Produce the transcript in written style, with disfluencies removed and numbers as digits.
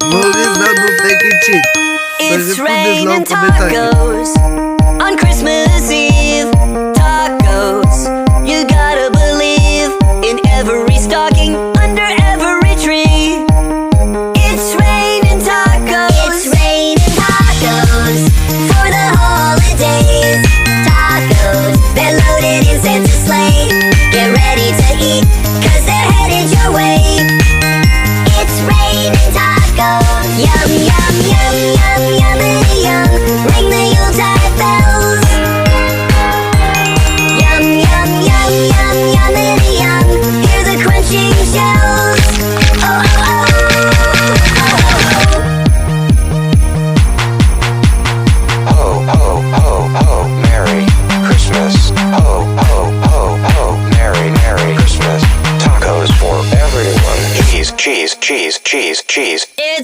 Smoothies not no fake and cheat. It's raining tacos on Christmas Eve. Tacos, you gotta believe in every stocking under every tree. It's raining tacos. It's raining tacos for the holidays. Tacos, they're loaded in Santa's sleigh. Get ready to eat, cause they're headed your way. It's raining tacos. Yum, yum, yum, yum, yummity yum. Ring the